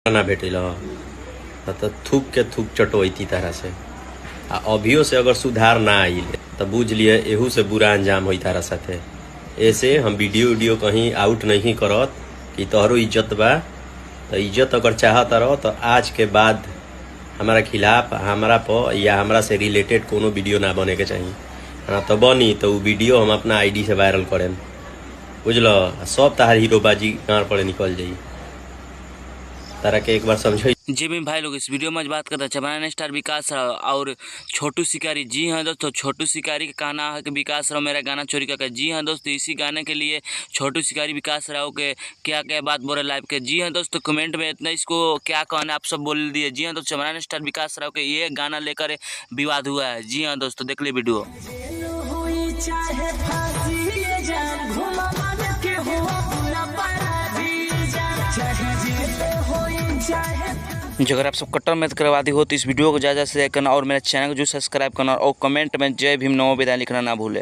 ना भेटिल तो थूक के थूक चटोती तरह से आ अभियो से अगर सुधार ना आइल तो बुझ लिए एहू से बुरा अंजाम हो तारा साथे। ऐसे हम वीडियो कहीं आउट नहीं करत कि तोहरो इज्जत बा, तो इज्जत अगर चाहत रहो तो आज के बाद हमारा खिलाफ हमारा पर या हमारा से रिलेटेड कोनो वीडियो ना बने के चाहिए। हाँ तो बनी तो वीडियो हम अपना आईडी से वायरल करें, बुझल। सब तार हीरोबाजी गाँव पड़े निकल जाई। तारा के एक बार समझो। जी मैं भाई लोग इस वीडियो में आज बात करते हैं चमरान स्टार विकास राव और छोटू शिकारी। जी हाँ दोस्तों, छोटू शिकारी का कहना है कि विकास राव मेरा गाना चोरी करके। जी हाँ दोस्तों, इसी गाने के लिए छोटू शिकारी विकास राव के क्या क्या बात बोल रहे लाइव के। जी हाँ दोस्तों, कमेंट में इतना इसको क्या कहना आप सब बोल दिए। जी हाँ दोस्तों, चमरान स्टार विकास राव के ये गाना लेकर विवाद हुआ है। जी हाँ दोस्तों, देख ली वीडियो। अगर आप सब कट्टर मेहनत करवादी हो तो इस वीडियो को ज़्यादा से शेयर करना और मेरे चैनल को जो सब्सक्राइब करना और कमेंट में जय भीम नमो विदाई लिखना ना भूले।